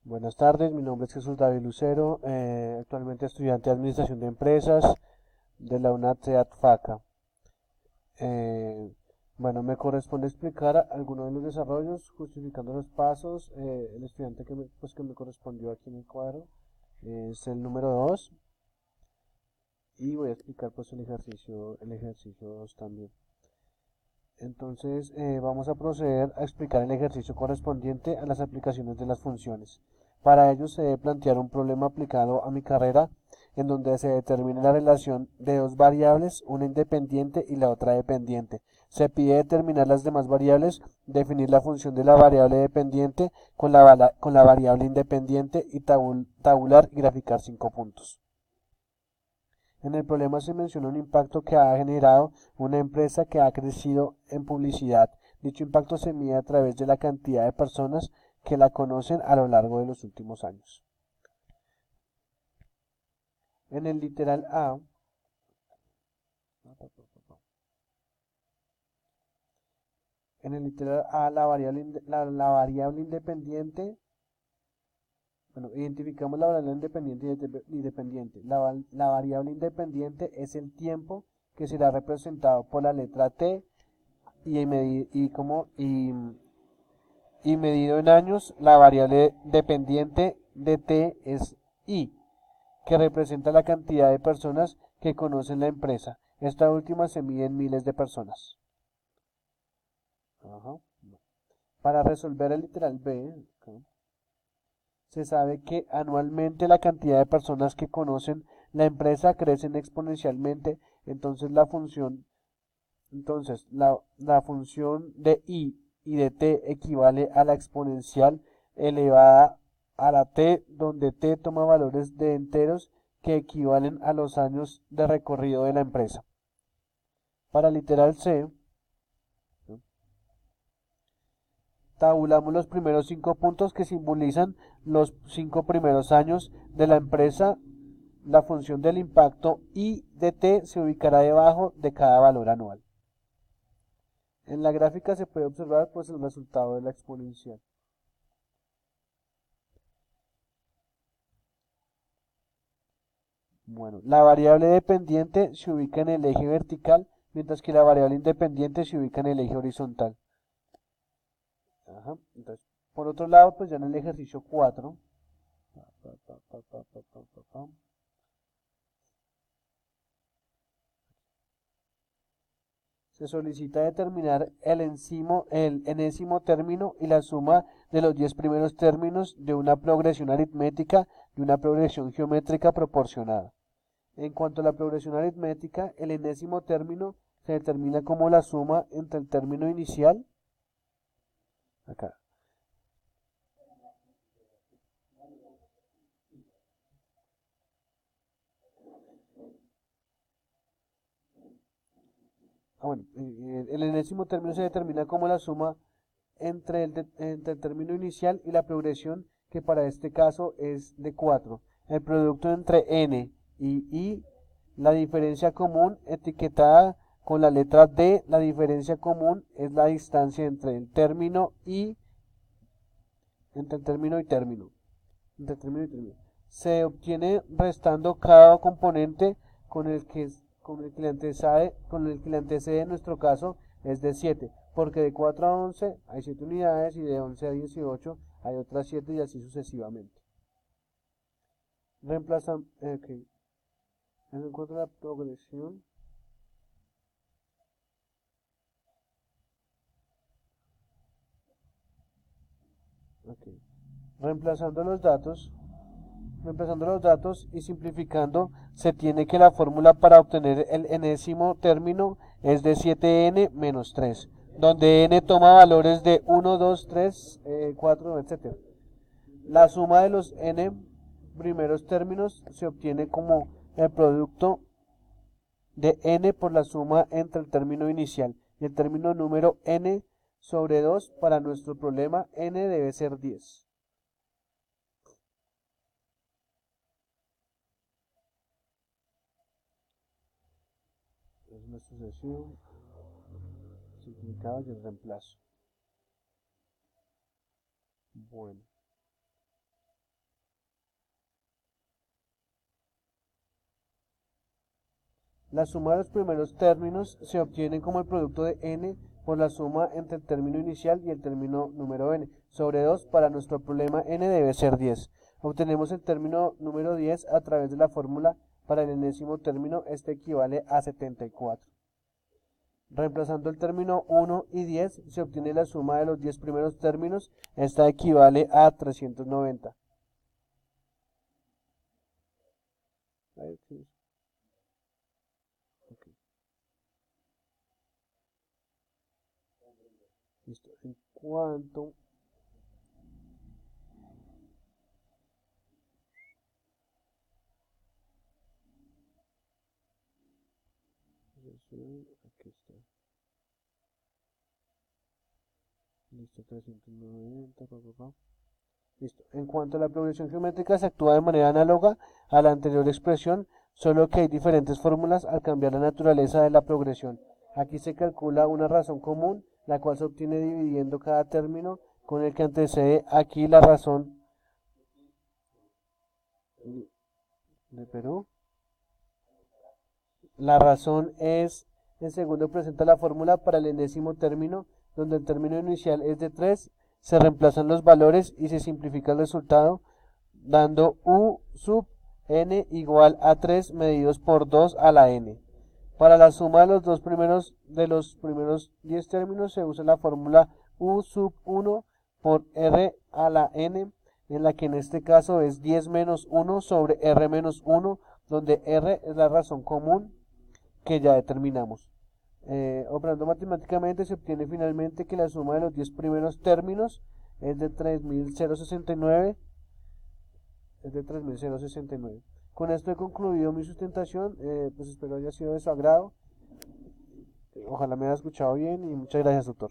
Buenas tardes, mi nombre es Jesús David Lucero, actualmente estudiante de Administración de Empresas de la UNAD FACA. Eh, me corresponde explicar algunos de los desarrollos, justificando los pasos. El estudiante que me correspondió aquí en el cuadro es el número 2 y voy a explicar pues el ejercicio 2 también. Entonces, vamos a proceder a explicar el ejercicio correspondiente a las aplicaciones de las funciones. Para ello se debe plantear un problema aplicado a mi carrera en donde se determine la relación de dos variables, una independiente y la otra dependiente. Se pide determinar las demás variables, definir la función de la variable dependiente con la variable independiente y tabular y graficar 5 puntos. En el problema se menciona un impacto que ha generado una empresa que ha crecido en publicidad. Dicho impacto se mide a través de la cantidad de personas que la conocen a lo largo de los últimos años. En el literal A, la variable independiente, identificamos la variable independiente y dependiente. La variable independiente es el tiempo que será representado por la letra T y medido en años, la variable dependiente de t es i, que representa la cantidad de personas que conocen la empresa. Esta última se mide en miles de personas. Ajá. Para resolver el literal B, ok, se sabe que anualmente la cantidad de personas que conocen la empresa crecen exponencialmente, entonces la función de i y de t equivale a la exponencial elevada a la t, donde t toma valores de enteros que equivalen a los años de recorrido de la empresa. Para literal C, tabulamos los primeros 5 puntos que simbolizan los 5 primeros años de la empresa. La función del impacto i de t se ubicará debajo de cada valor anual. En la gráfica se puede observar pues el resultado de la exponencial. Bueno, la variable dependiente se ubica en el eje vertical, mientras que la variable independiente se ubica en el eje horizontal. Ajá. Entonces, por otro lado, pues ya en el ejercicio 4, se solicita determinar el enésimo término y la suma de los 10 primeros términos de una progresión aritmética y una progresión geométrica proporcionada. En cuanto a la progresión aritmética, el enésimo término se determina como la suma entre el término inicial, acá, el enésimo término se determina como la suma entre el término inicial y la progresión, que para este caso es de 4. El producto entre n y i, la diferencia común etiquetada con la letra D, la diferencia común es la distancia entre el término y término. Entre término y término. Se obtiene restando cada componente con el que le antecede en nuestro caso es de 7, porque de 4 a 11 hay 7 unidades y de 11 a 18 hay otras 7 y así sucesivamente. Reemplazan, ok, en cuanto a la progresión, ok, reemplazando los datos, reemplazando los datos y simplificando, se tiene que la fórmula para obtener el enésimo término es de 7n menos 3, donde n toma valores de 1, 2, 3, 4, etc. La suma de los n primeros términos se obtiene como el producto de n por la suma entre el término inicial y el término número n sobre 2. Para nuestro problema n debe ser 10. Es una sucesión simplificada y el reemplazo. Bueno. La suma de los primeros términos se obtiene como el producto de n por la suma entre el término inicial y el término número n sobre 2. Para nuestro problema n debe ser 10. Obtenemos el término número 10 a través de la fórmula para el enésimo término. Este equivale a 74. Reemplazando el término 1 y 10 se obtiene la suma de los 10 primeros términos. Esta equivale a 390. Okay. Listo. En cuanto aquí está. Listo, 390, Listo. En cuanto a la progresión geométrica, se actúa de manera análoga a la anterior expresión, solo que hay diferentes fórmulas al cambiar la naturaleza de la progresión. Aquí se calcula una razón común, la cual se obtiene dividiendo cada término con el que antecede. Aquí la razón de Perú. La razón es, en segundo presenta la fórmula para el enésimo término, donde el término inicial es de 3, se reemplazan los valores y se simplifica el resultado, dando u sub n igual a 3 medidos por 2 a la n. Para la suma de los primeros 10 términos se usa la fórmula u sub 1 por r a la n, en la que en este caso es 10 menos 1 sobre r menos 1, donde r es la razón común que ya determinamos. Operando matemáticamente se obtiene finalmente que la suma de los 10 primeros términos es de 3069. Con esto he concluido mi sustentación, pues espero haya sido de su agrado. Ojalá me haya escuchado bien y muchas gracias, doctor.